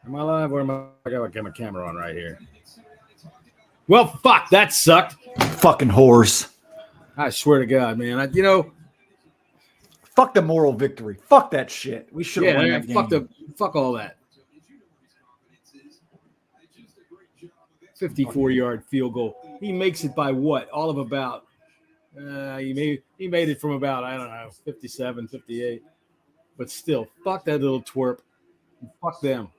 Am I live or am I got my camera on right here? Well, fuck, that sucked. Fucking whores. I swear to God, man. Fuck the moral victory. Fuck that shit. We should have won that game. Fuck all that. 54-yard field goal. He makes it by what? All of about he made it from about, I don't know, 57, 58. But still, fuck that little twerp. Fuck them.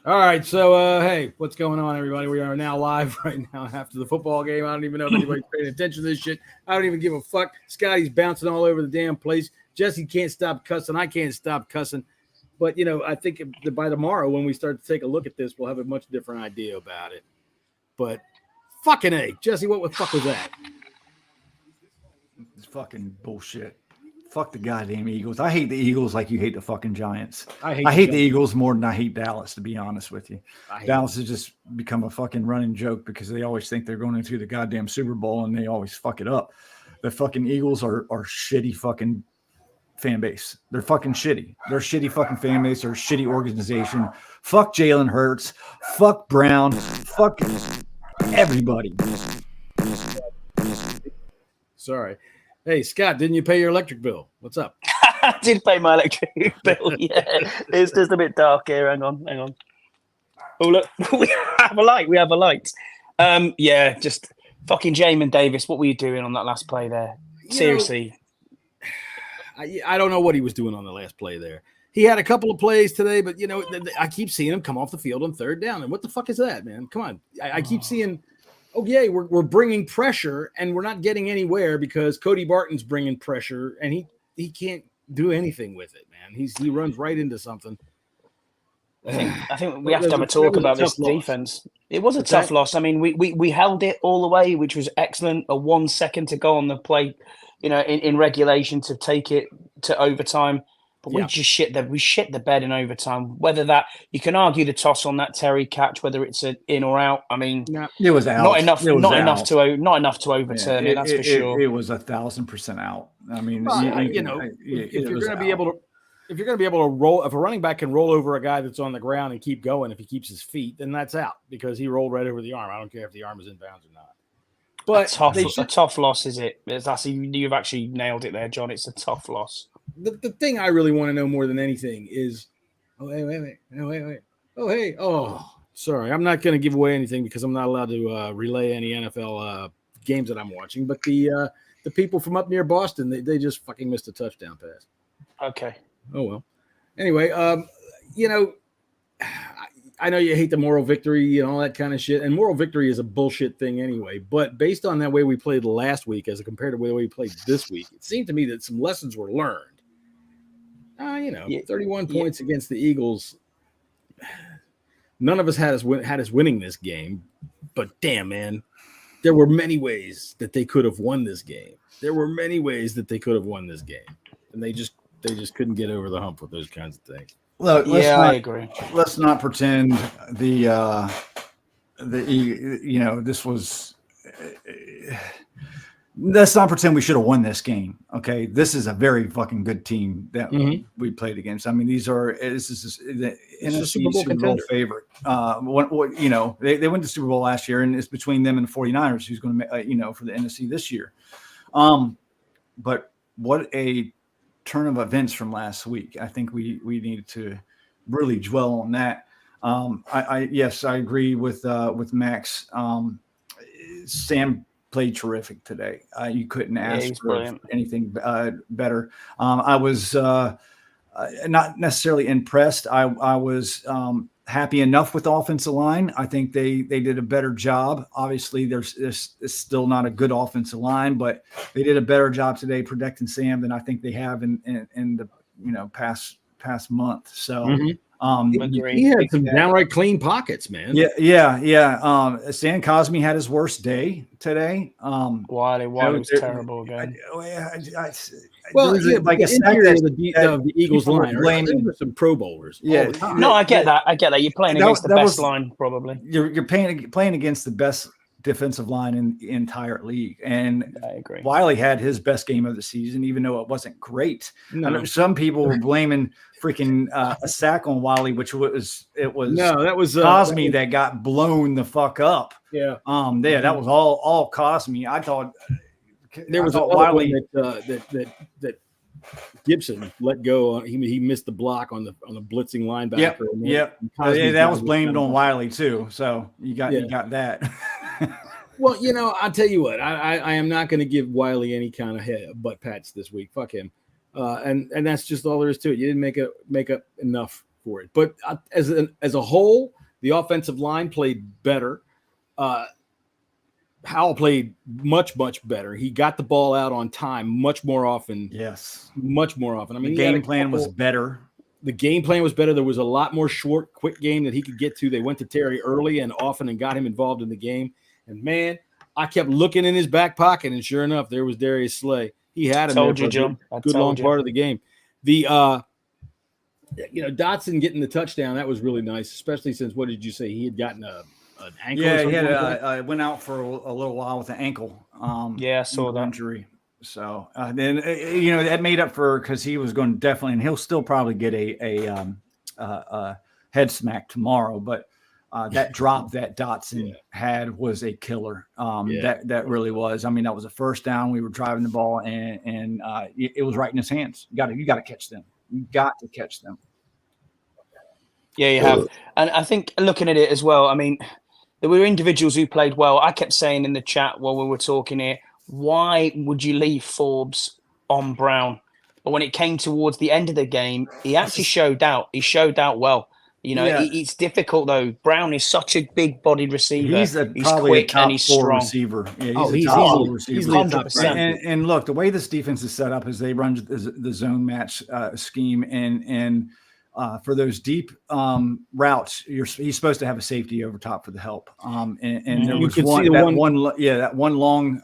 All right, so hey, what's going on, everybody? We are now live right now after the football game. I don't even know if anybody's paying attention to this shit. I don't even give a fuck. Scotty's bouncing all over the damn place. Jesse can't stop cussing. I can't stop cussing. But, I think by tomorrow when we start to take a look at this, we'll have a much different idea about it. But fucking A. Jesse, what the fuck was that? It's fucking bullshit. Fuck the goddamn Eagles. I hate the Eagles like you hate the fucking Giants. I hate the Eagles more than I hate Dallas, to be honest with you. Dallas has just become a fucking running joke because they always think they're going into the goddamn Super Bowl and they always fuck it up. The fucking Eagles are shitty fucking fan base. They're fucking shitty. They're a shitty fucking fan base. They're a shitty organization. Fuck Jalen Hurts. Fuck Brown. Fuck everybody. Sorry. Hey, Scott, didn't you pay your electric bill? What's up? I did pay my electric bill, yeah. It's just a bit dark here. Hang on. Oh, look, we have a light. Yeah, just fucking Jamin Davis. What were you doing on that last play there? Seriously. I don't know what he was doing on the last play there. He had a couple of plays today, but, I keep seeing him come off the field on third down. And what the fuck is that, man? Come on. I keep seeing – okay, we're bringing pressure and we're not getting anywhere because Cody Barton's bringing pressure and he can't do anything with it, man. He runs right into something. I think we have to have a talk about this defense. It was a tough loss. I mean, we held it all the way, which was excellent. A 1 second to go on the play, in regulation to take it to overtime. But we just shit the bed in overtime. Whether that you can argue the toss on that Terry catch, whether it's an in or out. I mean, it was out. Not enough to overturn it. That's for sure. It was 1,000% out. I mean, if you're going to be able to roll, if a running back can roll over a guy that's on the ground and keep going, if he keeps his feet, then that's out because he rolled right over the arm. I don't care if the arm is in bounds or not. But a tough loss, is it? You've actually nailed it there, John. It's a tough loss. The thing I really want to know more than anything is, sorry, I'm not going to give away anything because I'm not allowed to relay any NFL games that I'm watching. But the people from up near Boston, they just fucking missed a touchdown pass. Okay. Oh well. Anyway, I know you hate the moral victory and all that kind of shit, and moral victory is a bullshit thing anyway. But based on that way we played last week as compared to the way we played this week, it seemed to me that some lessons were learned. 31 points against the Eagles. None of us had us winning this game, but damn, man, there were many ways that they could have won this game. And they just couldn't get over the hump with those kinds of things. Look, I agree. Let's not pretend this was. Let's not pretend we should have won this game. Okay, this is a very fucking good team that we played against. I mean, this is the NFC Super Bowl favorite. They went to Super Bowl last year, and it's between them and the 49ers who's going to, for the NFC this year. But what a turn of events from last week. I think we needed to really dwell on that. I agree with Max. Sam played terrific today. You couldn't ask for anything better. I was not necessarily impressed. I was happy enough with the offensive line. I think they did a better job. Obviously, there's still not a good offensive line, but they did a better job today protecting Sam than I think they have in the past month. So. He had some downright clean pockets, man. Yeah. Stan Cosme had his worst day today. Wiley was terrible again. The Eagles line are some Pro Bowlers. Yeah, no, I get that. You're playing against the best line, probably. You're playing against the best defensive line in the entire league. And I agree. Wiley had his best game of the season, even though it wasn't great. No. I know some people were blaming freaking a sack on Wiley, which was Cosme that got blown the fuck up. Yeah. That was all Cosme. I thought there was Wiley that Gibson let go. He missed the block on the blitzing linebacker. Yep. That was blamed on Wiley too. So you got that. Well, I'll tell you what. I am not going to give Wiley any kind of butt pats this week. Fuck him. And that's just all there is to it. You didn't make up enough for it. But as a whole, the offensive line played better. Howell played much, much better. He got the ball out on time much more often. Yes. Much more often. I mean, the game plan was better. The game plan was better. There was a lot more short, quick game that he could get to. They went to Terry early and often and got him involved in the game. And, man, I kept looking in his back pocket, and sure enough, there was Darius Slay. He had him there for a good long part of the game. The Dotson getting the touchdown, that was really nice, especially since, what did you say, he had gotten an ankle? Yeah, he went out for a little while with an ankle. I saw that injury. So then that made up for, because he was going to definitely, and he'll still probably get a head smack tomorrow, but that drop that Dotson had was a killer. That really was. I mean, that was a first down. We were driving the ball, and it was right in his hands. You got to catch them. You got to catch them. Yeah, you have. And I think looking at it as well, I mean, there were individuals who played well. I kept saying in the chat while we were talking here, why would you leave Forbes on Brown? But when it came towards the end of the game, he actually showed out. He showed out well. It's difficult though. Brown is such a big-bodied receiver. He's probably quick a top and he's strong receiver. Yeah, he's a top receiver. 100%. And look, the way this defense is set up is they run the zone match scheme, and for those deep routes, he's supposed to have a safety over top for the help. And there was that one long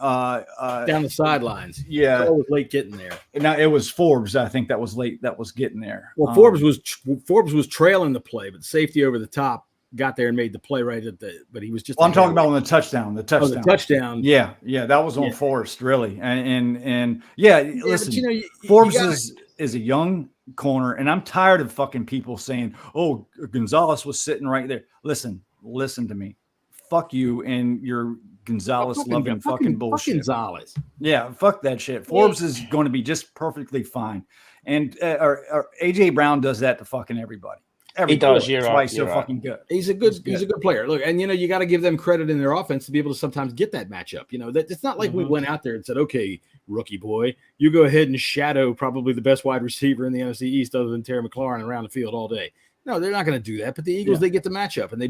down the sidelines. Yeah, it was late getting there. Now it was Forbes, I think, that was late. That was getting there. Well, Forbes was trailing the play, but safety over the top got there and made the play right at but he was just. Well, I'm talking about on the touchdown. The touchdown. Yeah, that was on Forrest, really. And listen, Forbes is a young corner, and I'm tired of fucking people saying, "Oh, Gonzalez was sitting right there." Listen to me. Fuck you and your Gonzalez loving fucking bullshit. Gonzalez. Yeah, fuck that shit. Forbes is going to be just perfectly fine, and or AJ Brown does that to fucking everybody. He does. That's why he's so fucking good. He's a good player. Look, and you got to give them credit in their offense to be able to sometimes get that matchup. That it's not like we went out there and said, "Okay, rookie boy, you go ahead and shadow probably the best wide receiver in the NFC East other than Terry McLaurin around the field all day." No, they're not going to do that. But the Eagles, they get the matchup, and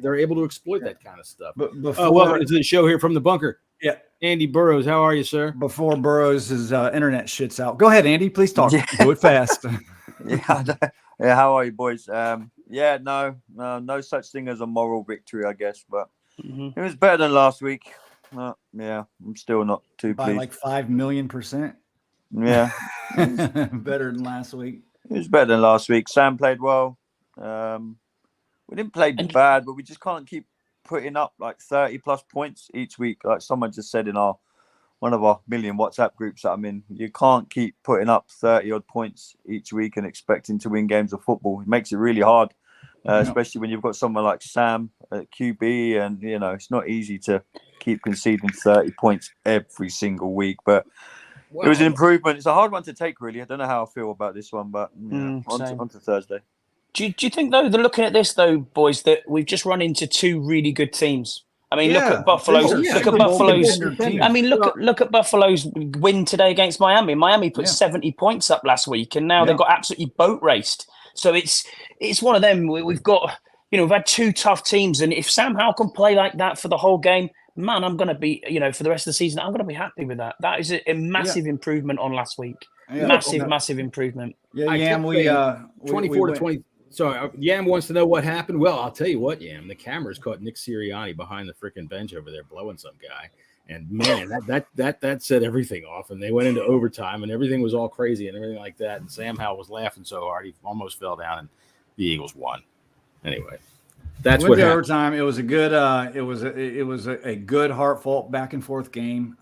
they're able to exploit that kind of stuff. But welcome to the show here from the bunker. Yeah, Andy Burrows, how are you, sir? Before Burrows' internet shits out, go ahead, Andy. Please talk. Do it fast. Yeah, how are you, boys? No such thing as a moral victory, I guess, but it was better than last week. I'm still not too pleased. By like 5 million%. Yeah, better than last week. It was better than last week. Sam played well. We didn't play bad, but we just can't keep putting up like 30 plus points each week. Like someone just said in one of our million WhatsApp groups that I'm in, you can't keep putting up 30 odd points each week and expecting to win games of football. It makes it really hard, especially when you've got someone like Sam at QB, and it's not easy to keep conceding 30 points every single week. But it was an improvement. It's a hard one to take, really. I don't know how I feel about this one, but on to Thursday. Do you think, though, that looking at this, though, boys, that we've just run into two really good teams? I mean, look at Buffalo's. Look at Buffalo's. I mean, look at Buffalo's win today against Miami. Miami put 70 points up last week, and now they've got absolutely boat raced. So it's one of them. We've got we've had two tough teams, and if Sam Howell can play like that for the whole game, man, I'm going to be for the rest of the season, I'm going to be happy with that. That is a massive improvement on last week. Massive improvement. Yeah, we 24 to 20. So Yam wants to know what happened. Well, I'll tell you what, Yam. The cameras caught Nick Sirianni behind the freaking bench over there blowing some guy, and man, that set everything off. And they went into overtime, and everything was all crazy and everything like that. And Sam Howell was laughing so hard he almost fell down, and the Eagles won. Anyway, That's what happened. Overtime. It was a good. It was a good, heartfelt back and forth game.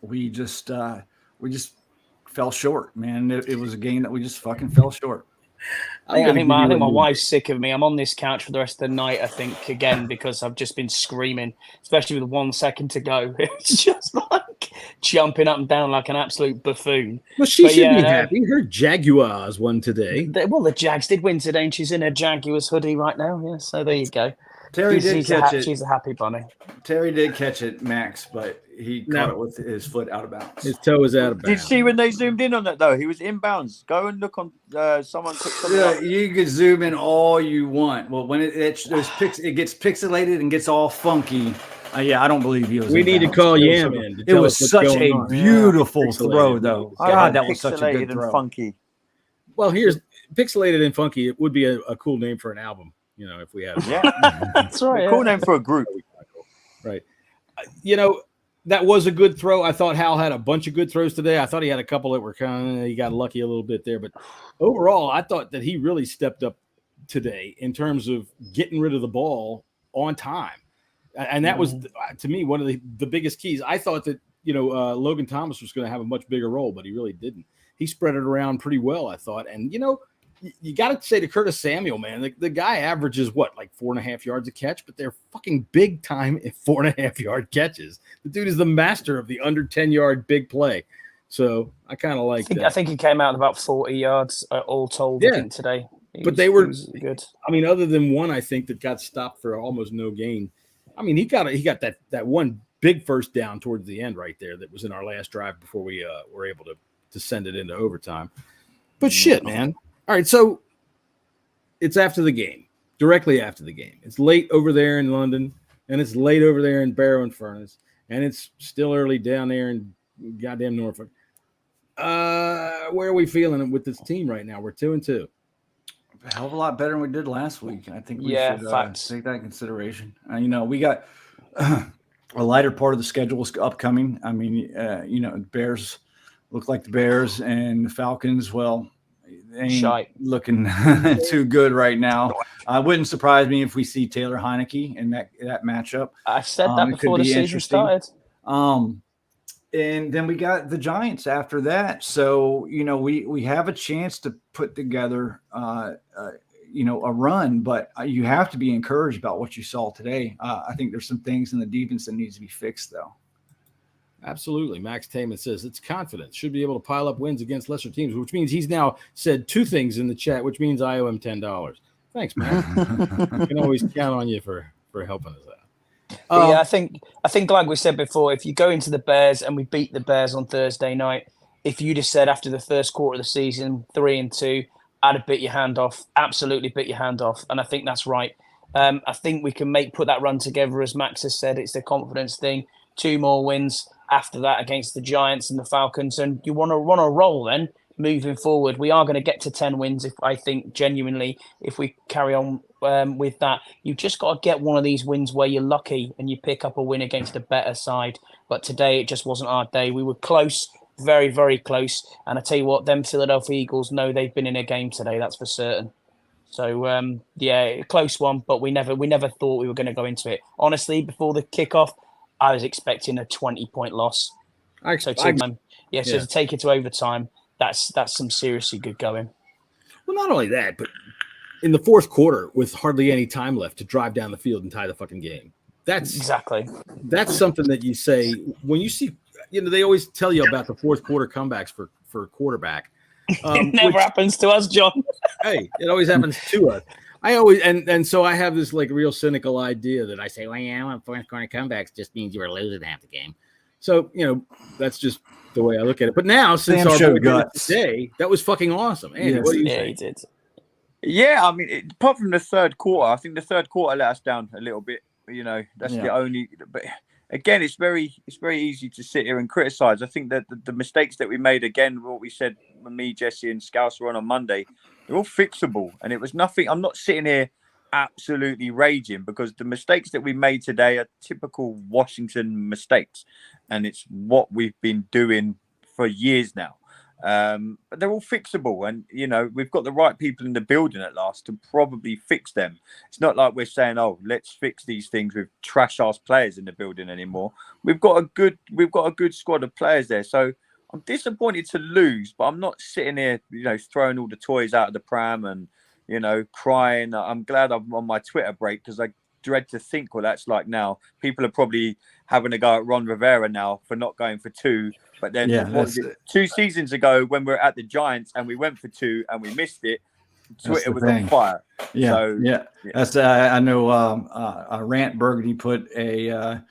We just fell short, man. It was a game that we just fucking fell short. I think my wife's sick of me. I'm on this couch for the rest of the night, I think, again, because I've just been screaming, especially with 1 second to go. It's just like jumping up and down like an absolute buffoon. Well, she should be happy. Her Jaguars won today. The Jags did win today, and she's in her Jaguars hoodie right now. Yeah, so there you go. Terry did catch it. She's a happy bunny. Terry did catch it, Max, but he caught it with his foot out of bounds. His toe was out of bounds. Did you see when they zoomed in on that, though? He was inbounds. Go and look on someone. You can zoom in all you want. Well, when it gets pixelated and gets all funky, I don't believe he was. We need to call Yam in. It was such a beautiful throw, though. God, that was such a good throw. And funky. Well, here's pixelated and funky. It would be a cool name for an album. If we had that's right. A cool name for a group. Right. That was a good throw. I thought Hal had a bunch of good throws today. I thought he had a couple that were he got lucky a little bit there. But overall, I thought that he really stepped up today in terms of getting rid of the ball on time. And that was, to me, one of the biggest keys. I thought that, Logan Thomas was going to have a much bigger role, but he really didn't. He spread it around pretty well, I thought. And, you got to say to Curtis Samuel, man, the guy averages like 4.5 yards a catch, but they're fucking big time 4.5 yard catches. The dude is the master of the under 10-yard big play. So I kind of like that. I think he came out about 40 yards all told today. They were good. I mean, other than one, I think that got stopped for almost no gain. I mean, he got that one big first down towards the end right there that was in our last drive before we were able to send it into overtime. But shit, man. All right, so it's after the game, directly after the game. It's late over there in London, and it's late over there in Barrow and Furnace, and it's still early down there in goddamn Norfolk. Where are we feeling with this team right now? We're 2-2. A hell of a lot better than we did last week. I think we should take that in consideration. We got a lighter part of the schedule is upcoming. I mean, the Bears look like the Bears, and the Falcons, well, they ain't looking too good right now. It wouldn't surprise me if we see Taylor Heineke in that matchup. I said that before the season started. And then we got the Giants after that. So, we have a chance to put together, a run, but you have to be encouraged about what you saw today. I think there's some things in the defense that needs to be fixed, though. Absolutely. Max Taman says it's confidence. Should be able to pile up wins against lesser teams, which means he's now said two things in the chat, which means I owe him $10. Thanks, man. I can always count on you for helping us out. I think like we said before, if you go into the Bears and we beat the Bears on Thursday night, if you just said after the first quarter of the season, 3-2, I'd have bit your hand off. Absolutely bit your hand off. And I think that's right. I think we can put that run together, as Max has said. It's the confidence thing. 2 more wins after that against the Giants and the Falcons, and you want to run a roll then moving forward. We are going to get to 10 wins, if we carry on with that. You've just got to get one of these wins where you're lucky and you pick up a win against a better side. But today it just wasn't our day. We were close, very, very close. And I tell you what, them Philadelphia Eagles know they've been in a game today. That's for certain. So close one, but we never thought we were going to go into it. Honestly, before the kickoff, I was expecting a 20-point loss. So to take it to overtime, that's some seriously good going. Well, not only that, but in the fourth quarter, with hardly any time left, to drive down the field and tie the fucking game. That's something that you say when you see. They always tell you about the fourth quarter comebacks for a quarterback. It never happens to us, John. Hey, it always happens to us. I always and so I have this real cynical idea that I say, well, fourth quarter comebacks just means you were losing half the game. So that's just the way I look at it. But now, since our today, that was fucking awesome. Andy, what do you say? He did. Yeah, I mean, apart from the third quarter, I think the third quarter let us down a little bit. That's the only. But again, it's very easy to sit here and criticize. I think that the mistakes that we made, again, what we said when me, Jesse, and Scouse were on Monday, they're all fixable, and it was nothing. I'm not sitting here absolutely raging because the mistakes that we made today are typical Washington mistakes, and it's what we've been doing for years now. But they're all fixable, and we've got the right people in the building at last to probably fix them. It's not like we're saying, "Oh, let's fix these things with trash ass players in the building" anymore. We've got a good squad of players there. So I'm disappointed to lose, but I'm not sitting here, throwing all the toys out of the pram and crying. I'm glad I'm on my Twitter break because I dread to think what that's like now. People are probably having a go at Ron Rivera now for not going for 2. But then, what was it, 2 seasons ago when we were at the Giants and we went for 2 and we missed it, Twitter was on fire. Yeah, so, yeah. That's I know. Rant Burgundy put a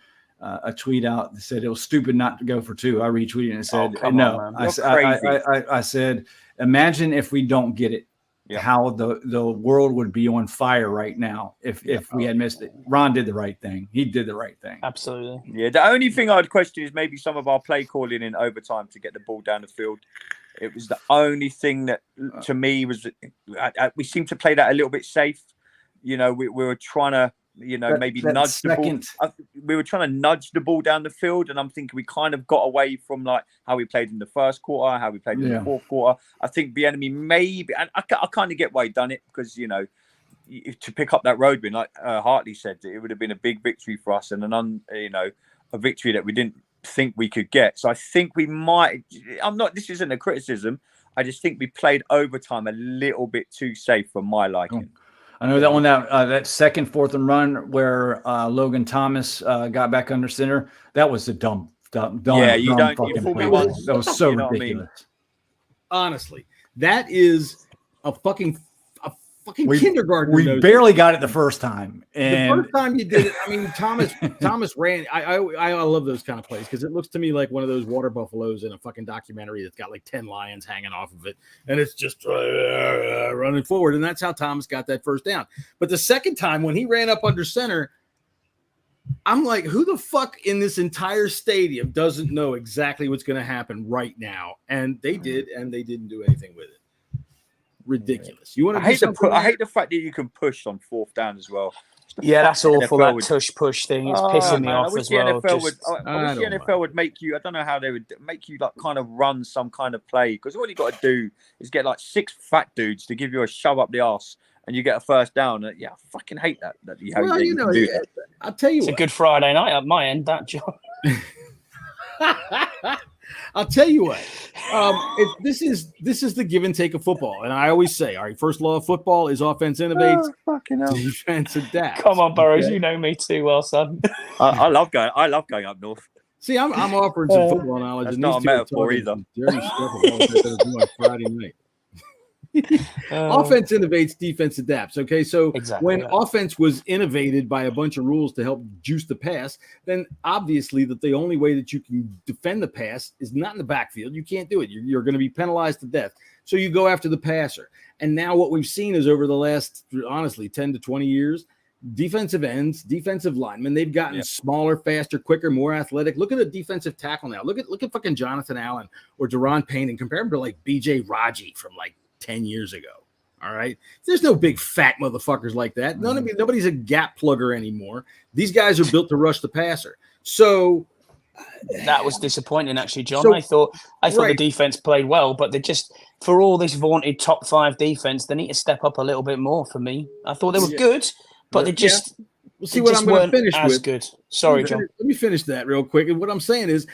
tweet out that said it was stupid not to go for 2. I retweeted and said, "No." I said, "Imagine if we don't get it." Yeah. How the world would be on fire right now if we had missed it. Ron did the right thing. He did the right thing. Absolutely. Yeah. The only thing I'd question is maybe some of our play calling in overtime to get the ball down the field. It was the only thing that to me was we seemed to play that a little bit safe. We were trying to maybe nudge the ball. We were trying to nudge the ball down the field, and I'm thinking we kind of got away from like how we played in the first quarter, how we played in the fourth quarter. I think the enemy maybe, and I kind of get why he done it because to pick up that road win, like Hartley said, it would have been a big victory for us and a victory that we didn't think we could get. So I think we might. This isn't a criticism. I just think we played overtime a little bit too safe for my liking. I know that one, that second 4th and run where Logan Thomas got back under center. That was a dumb. Yeah, you fool me once. That was so ridiculous. I mean? Honestly, that is a fucking kindergarten. We barely got it the first time, and the first time you did it, I mean, Thomas ran. I love those kind of plays because it looks to me like one of those water buffaloes in a fucking documentary that's got like 10 lions hanging off of it, and it's just running forward, and that's how Thomas got that first down. But the second time when he ran up under center, I'm like, who the fuck in this entire stadium doesn't know exactly what's going to happen right now? And they did, and they didn't do anything with it. Ridiculous. You want to? I hate the fact that you can push on 4th down as well. Yeah, that's awful. That tush push thing. It's pissing me off as well. I wish the NFL would make you. I don't know how they would make you like kind of run some kind of play because all you got to do is get like 6 fat dudes to give you a shove up the arse and you get a first down. Yeah, I fucking hate that. You can do that. I'll tell you, it's a good Friday night at my end. That job. I'll tell you what. This is the give and take of football, and I always say, all right, first law of football is offense innovates, defense adapts. Come on, Burrows, you know me too well, son. I love going up north. See, I'm offering some football knowledge. That's not a metaphor either. Dirty stuff about Friday night. Offense innovates, defense adapts. Okay, so when offense was innovated by a bunch of rules to help juice the pass, then obviously that the only way that you can defend the pass is not in the backfield. You can't do it. You're going to be penalized to death. So you go after the passer. And now what we've seen is over the last, honestly, 10 to 20 years, defensive ends, defensive linemen, they've gotten smaller, faster, quicker, more athletic. Look at a defensive tackle now. Look at fucking Jonathan Allen or Deron Payne and compare him to like BJ Raji from like 10 years ago. All right. There's no big fat motherfuckers like that. Nobody's a gap plugger anymore. These guys are built to rush the passer. So that was disappointing, actually, John. So, I thought the defense played well, but they just, for all this vaunted top 5 defense, they need to step up a little bit more for me. I thought they were good, but they just we'll see what I'm going to finish with. Good. Sorry, John. Let me finish that real quick. And what I'm saying is,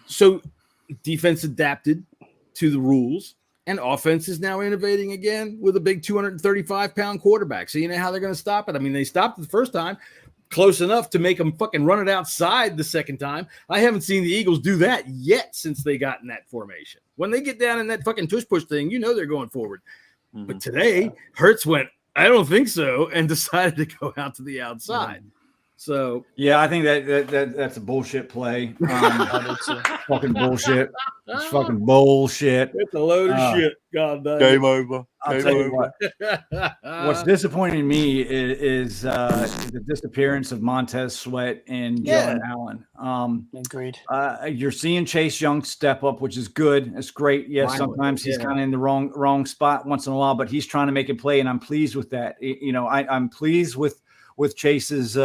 so defense adapted to the rules. And offense is now innovating again with a big 235-pound quarterback. So you know how they're going to stop it? I mean, they stopped it the first time close enough to make them fucking run it outside the second time. I haven't seen the Eagles do that yet since they got in that formation. When they get down in that fucking tush-push thing, you know they're going forward. Mm-hmm. But today, Hurts went, I don't think so, and decided to go out to the outside. Mm-hmm. So yeah, I think that's a bullshit play. Fucking bullshit. It's fucking bullshit. It's a load of shit. God damn. Game over. I'll tell you what. What's disappointing me is the disappearance of Montez Sweat and Jalen Allen. Agreed. You're seeing Chase Young step up, which is good. It's great. Yes, sometimes he's kind of in the wrong spot once in a while, but he's trying to make it play, and I'm pleased with that. I'm pleased with Chase's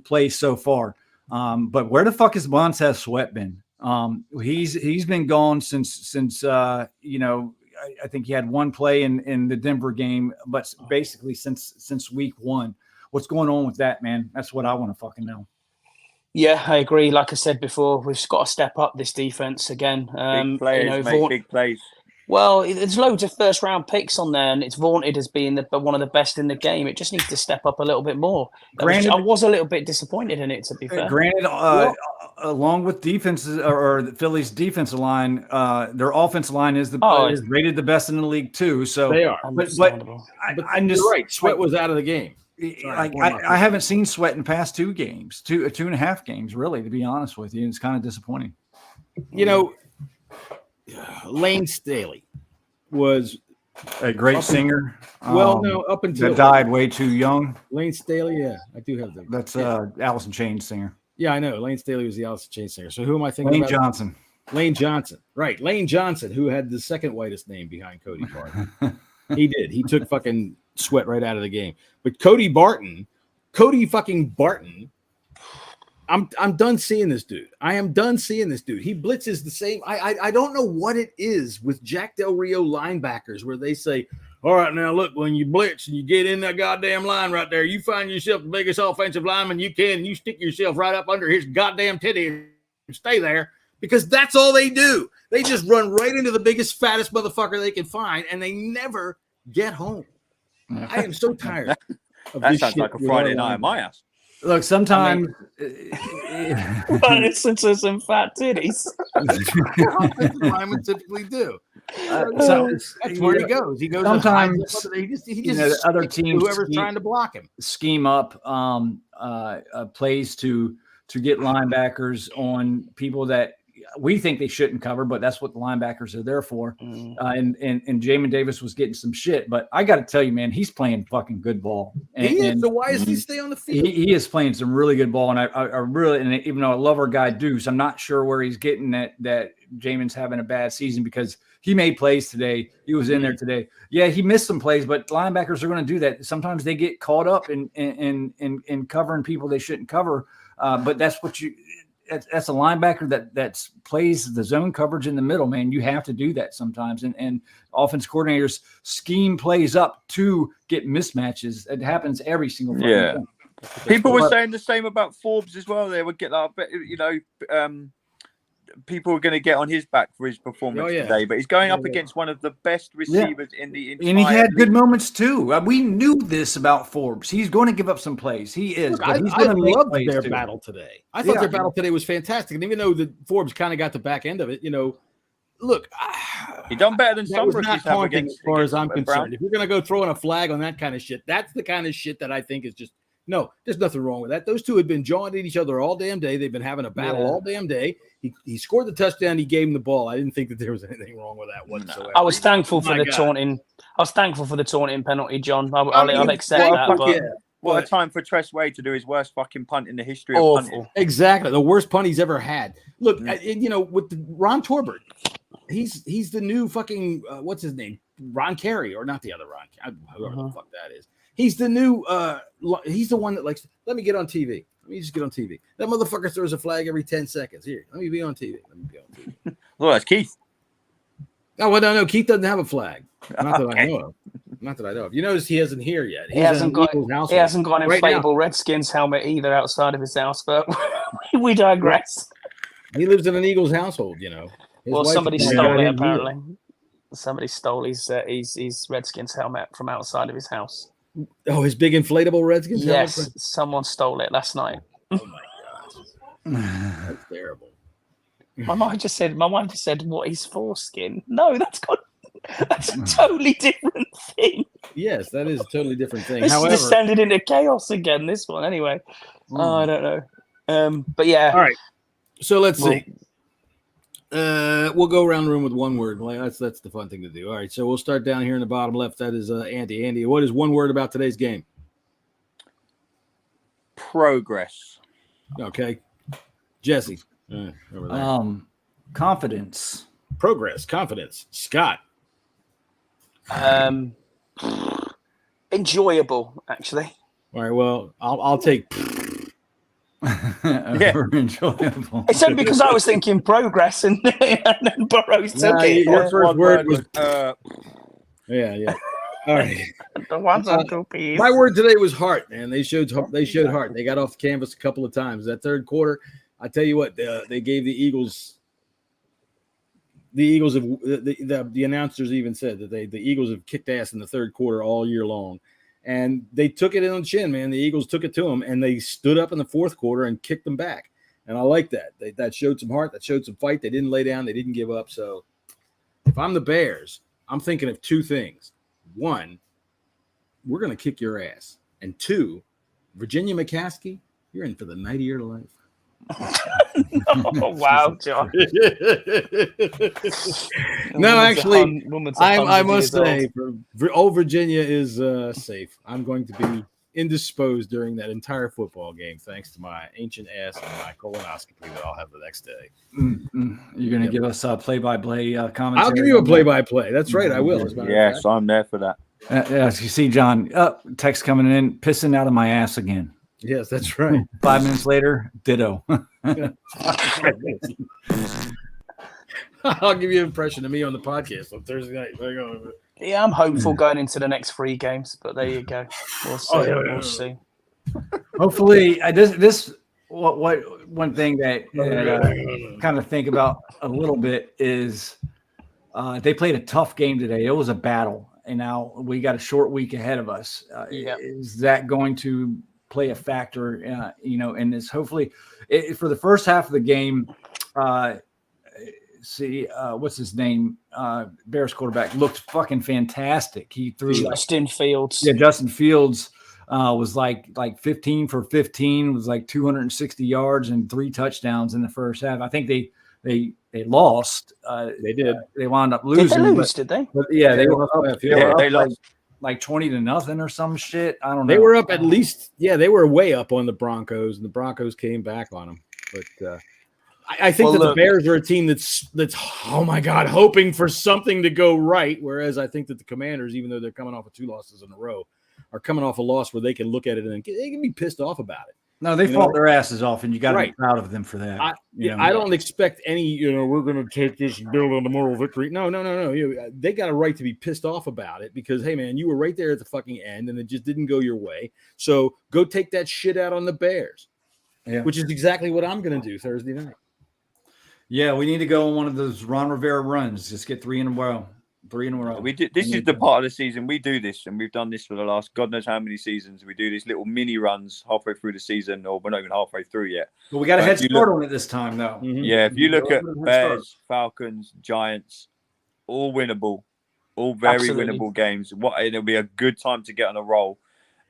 play so far. But where the fuck has Montez Sweat been? He's been gone since I think he had one play in the Denver game, but basically since week 1. What's going on with that, man? That's what I want to fucking know. Yeah, I agree. Like I said before, we've got to step up this defense again. Big players make big plays. Well, there's loads of first-round picks on there, and it's vaunted as being one of the best in the game. It just needs to step up a little bit more. I was a little bit disappointed in it, to be fair. Granted, along with defenses or the Phillies' defensive line, their offensive line is rated the best in the league too. So they are. But I'm just right. Sweat was out of the game. I haven't seen Sweat in the past 2 games, two and a half games, really, to be honest with you. It's kind of disappointing. Lane Staley was a great singer. Up until that died way too young. Lane Staley, yeah, I do have that. That's Alice in Chains singer. Yeah, I know. Lane Staley was the Alice in Chains singer. So who am I thinking about? Johnson. Lane Johnson, right? Lane Johnson, who had the second whitest name behind Cody Barton. He did. He took fucking Sweat right out of the game. But Cody fucking Barton. I'm done seeing this dude. I am done seeing this dude. He blitzes the same. I don't know what it is with Jack Del Rio linebackers where they say, all right, now look, when you blitz and you get in that goddamn line right there, you find yourself the biggest offensive lineman you can, and you stick yourself right up under his goddamn titty and stay there, because that's all they do. They just run right into the biggest, fattest motherfucker they can find, and they never get home. I am so tired of that this sounds shit like a Friday night at my house. Look, sometimes it's some fat titties. Linemen typically do. That's where he goes. He goes. Sometimes he just the other teams, whoever's trying to block him, scheme up plays to get linebackers on people that we think they shouldn't cover, but that's what the linebackers are there for. And Jamin Davis was getting some shit, but I got to tell you, man, he's playing fucking good ball. So why does he stay on the field? He is playing some really good ball, and I really, and even though I love our guy Deuce, I'm not sure where he's getting that Jamin's having a bad season, because he made plays today. He was in there today. Yeah, he missed some plays, but linebackers are going to do that. Sometimes they get caught up in covering people they shouldn't cover, but that's what you. That's a linebacker that plays the zone coverage in the middle, man. You have to do that sometimes. And offense coordinators scheme plays up to get mismatches. It happens every single time. People were saying the same about Forbes as well. They would get people are going to get on his back for his performance today, but he's going up against one of the best receivers in the entire and he had league. good moments too. We knew this about Forbes. He's going to give up some plays. He is. Look, he's I loved their battle today. I thought their battle today was fantastic. And even though Forbes kind of got the back end of it, look, he done better than some rookies have against, as far as I'm concerned. If you're going to go throwing a flag on that kind of shit, that's the kind of shit that I think is just no. There's nothing wrong with that. Those two had been jawing at each other all damn day. They've been having a battle all damn day. He scored the touchdown. He gave him the ball. I didn't think that there was anything wrong with that whatsoever. I was thankful for the taunting. I was thankful for the taunting penalty, John. I'll accept that. But what a time for Tress Wade to do his worst fucking punt in the history of punting. Exactly, the worst punt he's ever had. Look, with Ron Torbert, he's the new fucking what's his name? Ron Carey, or not the other Ron? Whoever the fuck that is. He's the new. He's the one that likes. Let me get on TV. Let me just get on TV. That motherfucker throws a flag every 10 seconds. Here, let me be on TV. Well, that's Keith. Oh, well, no. Keith doesn't have a flag. Not that I know of. Not that I know of. You notice he isn't here yet. He hasn't got an inflatable Redskins helmet either outside of his house, but we digress. He lives in an Eagles household, Well, somebody stole it, apparently. Somebody stole his Redskins helmet from outside of his house. Oh, his big inflatable Redskins helmet? Yes, someone stole it last night. Oh, my gosh. That's terrible. My wife just said, what is foreskin? No, that's a totally different thing. Yes, that is a totally different thing. This is descended into chaos again, this one. Anyway, I don't know. But yeah. All right. So let's see. We'll go around the room with one word. That's the fun thing to do. All right. So we'll start down here in the bottom left. That is Andy. Andy, what is one word about today's game? Progress. Okay. Jesse. Confidence. Progress. Confidence. Scott. Enjoyable, actually. All right. Well, I'll take. Enjoyable. It's only because I was thinking progress and then Burrows took it. Your first word was yeah. All right. The ones on 2 Ps. My word today was heart, man. They showed heart. They got off the canvas a couple of times. That third quarter, I tell you what, they gave the Eagles. The Eagles have the announcers even said that the Eagles have kicked ass in the third quarter all year long, and they took it on the chin, man. The Eagles took it to them, and they stood up in the fourth quarter and kicked them back. And I like that. That showed some heart. That showed some fight. They didn't lay down. They didn't give up. So, if I'm the Bears, I'm thinking of two things. One, we're going to kick your ass. And two, Virginia McCaskey, you're in for the night of your life. Oh, wow, John. No, actually, I must say, old Virginia is safe. I'm going to be indisposed during that entire football game, thanks to my ancient ass and my colonoscopy that I'll have the next day. You're going to give us a play-by-play commentary? I'll give you a play-by-play. That's right, I will. Yes, I'm there for that. As you see, John, text coming in, pissing out of my ass again. Yes, that's right. 5 minutes later, ditto. I'll give you an impression of me on the podcast on Thursday night. There you go. Yeah, I'm hopeful going into the next 3 games, but there you go. We'll see. We'll see. Hopefully, what one thing that kind of think about a little bit is they played a tough game today. It was a battle, and now we got a short week ahead of us. Is that going to play a factor, in this? Hopefully, for the first half of the game, what's his name? Bears quarterback looked fucking fantastic. He threw Justin Fields. Yeah, Justin Fields was like 15 for 15, was like 260 yards and 3 touchdowns in the first half. I think they lost. They did. They wound up losing. Did they lose? Did they? But yeah, they were up. They lost like 20-0 or some shit. I don't know. They were up at least. Yeah, they were way up on the Broncos, and the Broncos came back on them. But I think the Bears are a team that's oh my god, hoping for something to go right. Whereas I think that the Commanders, even though they're coming off of 2 losses in a row, are coming off a loss where they can look at it and they can be pissed off about it. No, they fought their asses off, and you got to be proud of them for that. I don't expect any, we're going to take this and build on the moral victory. No. They got a right to be pissed off about it because, hey, man, you were right there at the fucking end, and it just didn't go your way. So go take that shit out on the Bears, which is exactly what I'm going to do Thursday night. Yeah, we need to go on one of those Ron Rivera runs. Just get 3 in a row. 3 in a row. We do. This is the part of the season we do this, and we've done this for the last God knows how many seasons. We do these little mini runs halfway through the season, or we're not even halfway through yet. But we got a head start on it this time, though. Mm-hmm. Yeah, if you look at Bears, Falcons, Giants, all winnable, all very winnable games. It'll be a good time to get on a roll.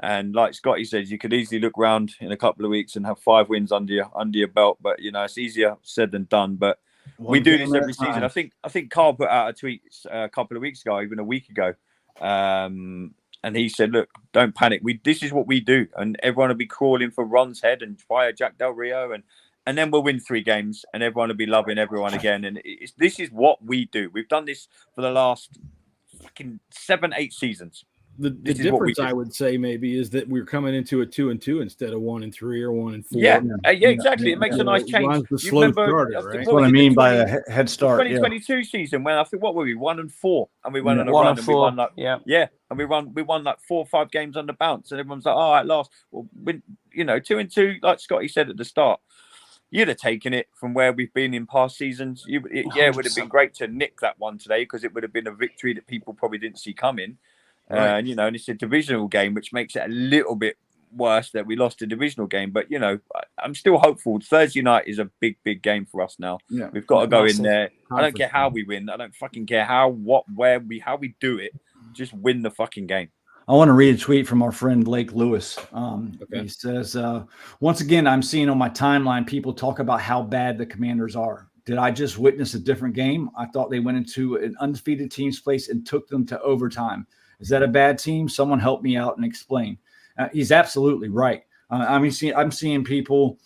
And like Scotty says, you could easily look around in a couple of weeks and have 5 wins under your belt. But it's easier said than done. But we do this every season. I think Carl put out a tweet a couple of weeks ago, even a week ago, and he said, "Look, don't panic. This is what we do, and everyone will be crawling for Ron's head and fire Jack Del Rio, and then we'll win 3 games, and everyone will be loving everyone again. And this is what we do. We've done this for the last fucking 7-8 seasons." The difference, I would say, maybe is that we're coming into a 2-2 instead of 1-3 or 1-4. Yeah, exactly. It makes a nice change. The slow starter, right? That's what I mean by a head start. 2022 season, when I think what were we 1-4, and we went on a run, and we won and we won like 4 or 5 games on the bounce, and everyone's like, "Oh, at last." Well, 2-2, like Scotty said at the start, you'd have taken it from where we've been in past seasons. It would have been great to nick that one today because it would have been a victory that people probably didn't see coming. Right. And it's a divisional game, which makes it a little bit worse that we lost a divisional game. But, I'm still hopeful. Thursday night is a big, big game for us now. Yeah. We've got to go in there. I don't care how we win. I don't fucking care how we do it. Just win the fucking game. I want to read a tweet from our friend Blake Lewis. He says, once again, I'm seeing on my timeline people talk about how bad the Commanders are. Did I just witness a different game? I thought they went into an undefeated team's place and took them to overtime. Is that a bad team? Someone help me out and explain. He's absolutely right. I'm seeing people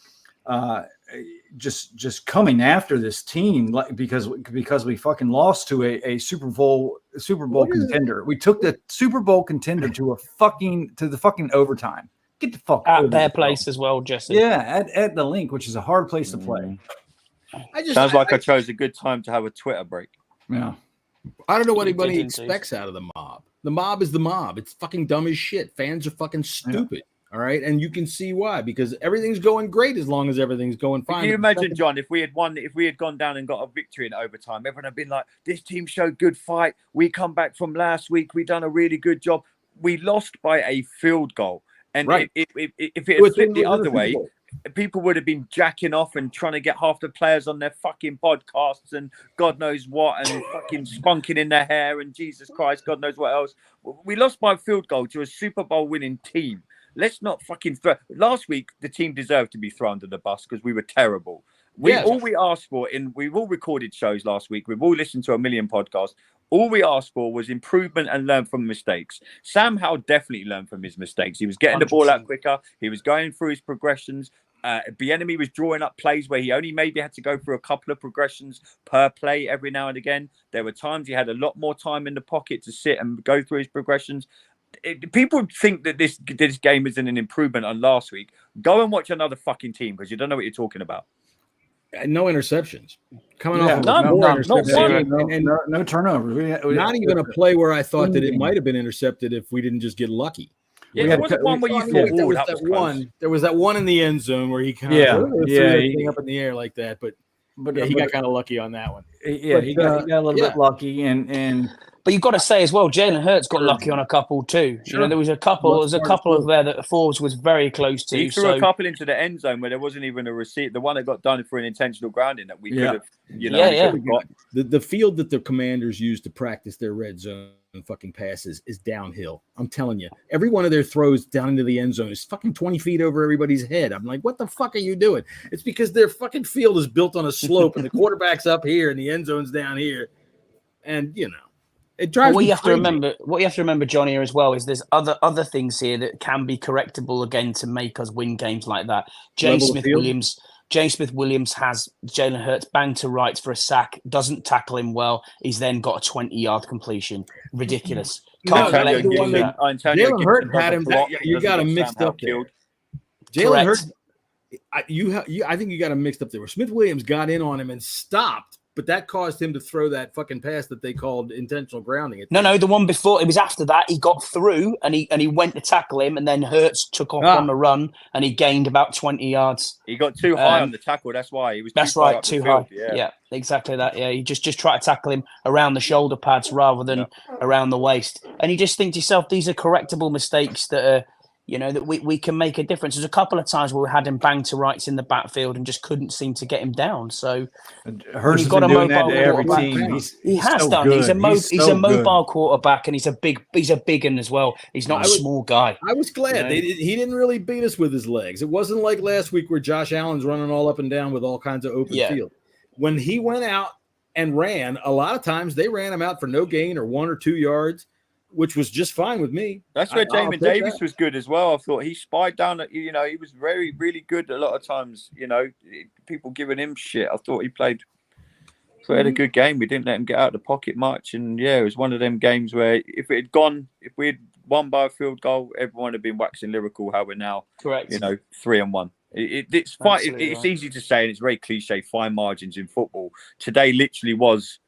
just coming after this team because we fucking lost to a Super Bowl contender. We took the Super Bowl contender to the fucking overtime. Get the fuck at their place as well, Jesse. Yeah, at the link, which is a hard place to play. Sounds like I chose a good time to have a Twitter break. Yeah. I don't know what anybody expects out of the mob. The mob is the mob. It's fucking dumb as shit. Fans are fucking stupid. Yeah. All right. And you can see why, because everything's going great as long as everything's going fine. Can you imagine, John, if we had gone down and got a victory in overtime, everyone had been like, this team showed good fight. We come back from last week. We done a really good job. We lost by a field goal. And if it had flipped the other way, people would have been jacking off and trying to get half the players on their fucking podcasts and God knows what, and fucking spunking in their hair and Jesus Christ, God knows what else. We lost by a field goal to a Super Bowl winning team. Let's not fucking throw. Last week, the team deserved to be thrown under the bus because we were terrible. All we asked for, we've all recorded shows last week. We've all listened to a million podcasts. All we asked for was improvement and learn from mistakes. Sam Howell definitely learned from his mistakes. He was getting 100%. The ball out quicker. He was going through his progressions. Bieniemy was drawing up plays where he only maybe had to go through a couple of progressions per play every now and again. There were times he had a lot more time in the pocket to sit and go through his progressions. People think that this game isn't an improvement on last week. Go and watch another fucking team because you don't know what you're talking about. No interceptions. Coming off no turnovers. Not even a play where I thought that it might have been intercepted if we didn't just get lucky. Yeah, there was one where you thought there was that one in the end zone where he kind of threw up in the air like that, but he got kind of lucky on that one. Yeah, he got a little bit lucky, and but you've got to say as well, Jalen Hurts got lucky on a couple too. Sure. You know, there was a couple of there that Forbes was very close to. He threw a couple into the end zone where there wasn't even a receipt. The one that got done for an intentional grounding that we could have, got. The field that the Commanders use to practice their red zone fucking passes is downhill. I'm telling you, every one of their throws down into the end zone is fucking 20 feet over everybody's head. I'm like, what the fuck are you doing? It's because their fucking field is built on a slope and the quarterback's up here and the end zone's down here. And, you know, it drives what me you have crazy. What you have to remember, John, here as well, is there's other things here that can be correctable again to make us win games like that. James Smith-Williams has Jalen Hurts banged to rights for a sack, doesn't tackle him well. He's then got a 20-yard completion. Ridiculous. Jalen Hurts had him. You got him mixed up there. Jalen Hurts, I think you got him mixed up there. Smith-Williams got in on him and stopped, but that caused him to throw that fucking pass that they called intentional grounding. No, the one before, it was after that. He got through and he went to tackle him, and then Hurts took off on the run and he gained about 20 yards. He got too high on the tackle. That's why he was. Too high. Yeah, exactly that. Yeah, you just try to tackle him around the shoulder pads rather than around the waist, and you just think to yourself, these are correctable mistakes that are. You know, that we can make a difference. There's a couple of times where we had him banged to rights in the backfield and just couldn't seem to get him down. So Hurts has been doing that to every team. He has so done. Good. He's a mobile quarterback, and he's a big one as well. He's not a small guy. I was glad he didn't really beat us with his legs. It wasn't like last week where Josh Allen's running all up and down with all kinds of open field. When he went out and ran, a lot of times they ran him out for no gain or 1 or 2 yards, which was just fine with me. That's where Jamin Davis was good as well. I thought he spied down that, he was very, really good a lot of times, people giving him shit. I thought he had a good game. We didn't let him get out of the pocket much. And it was one of them games where if we had won by a field goal, everyone would have been waxing lyrical how we're now, 3-1. It's fine. It's easy to say, and it's very cliche, fine margins in football. Today literally was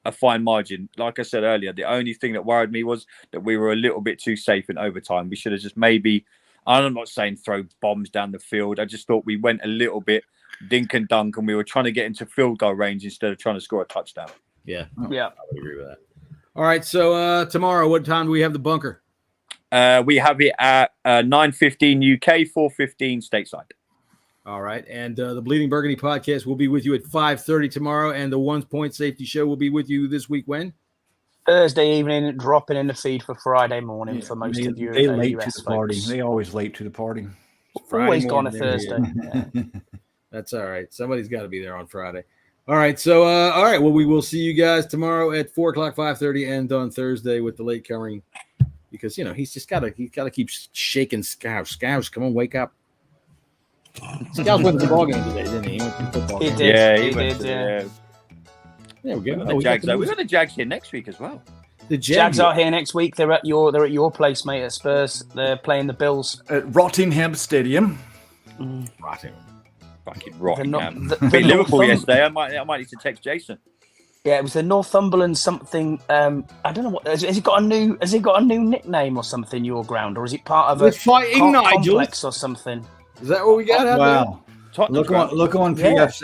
a fine margin. Like I said earlier, the only thing that worried me was that we were a little bit too safe in overtime. We should have just maybe, I'm not saying throw bombs down the field. I just thought we went a little bit dink and dunk and we were trying to get into field goal range instead of trying to score a touchdown. Yeah. I would agree with that. All right. So tomorrow, what time do we have the bunker? We have it at 9:15 UK, 4:15 stateside. All right. And the Bleeding Burgundy podcast will be with you at 5:30 tomorrow. And the One Point Safety Show will be with you this week when? Thursday evening, dropping in the feed for Friday morning for most of you. They late US to the party. They always late to the party. Always gone a Thursday. That's all right. Somebody's got to be there on Friday. All right. So, all right. Well, we will see you guys tomorrow at 4:00, 5:30, and on Thursday with the late coming. Because, he's got to keep shaking Scouse. Scouse, come on, wake up. Scouse went to the ball game today, didn't he? He went to the football game. He did. Yeah, There we go. We got the Jags here next week as well. The Jags are here next week. They're at your place, mate. At Spurs, they're playing the Bills at Rottingham Stadium. Rottingham. Fucking Rottingham. The Beat Liverpool yesterday. I might need to text Jason. Yeah, it was the Northumberland something. I don't know what. Has it got a new nickname or something? Your ground, or is it part of a complex or something? Is that what we got? Wow. Look on PFF's.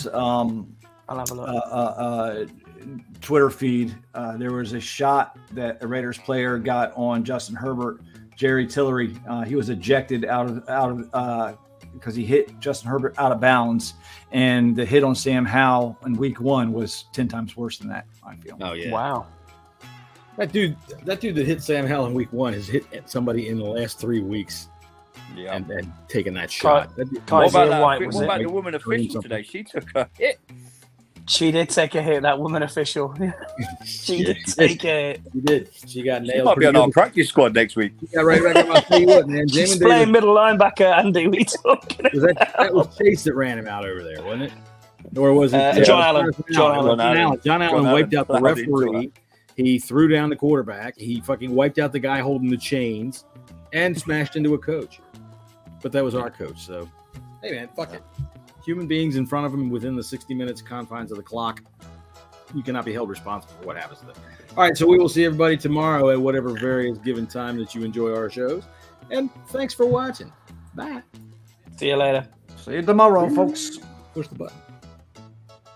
I'll have a look. Twitter feed. There was a shot that a Raiders player got on Justin Herbert. Jerry Tillery. He was ejected out of because he hit Justin Herbert out of bounds, and the hit on Sam Howell in week 1 was 10 times worse than that, I feel. Oh yeah. Wow. That dude that hit Sam Howell in week 1 has hit somebody in the last 3 weeks. Yeah. And taking that shot. What about the woman official today? She took a hit. She did take a hit, that woman official. She did take a hit. She did. She got nailed. She might be on our practice squad next week. Yeah, right back on my what, man. She's playing middle linebacker, Andy. We talking about? That was Chase that ran him out over there, wasn't it? Or was it John Allen? John Allen wiped out the referee. He threw down the quarterback. He fucking wiped out the guy holding the chains and smashed into a coach. But that was our coach. So, hey, man, fuck it. Human beings in front of him within the 60 minutes confines of the clock. You cannot be held responsible for what happens to them. All right, so we will see everybody tomorrow at whatever various given time that you enjoy our shows. And thanks for watching. Bye. See you later. See you tomorrow, folks. Push the button.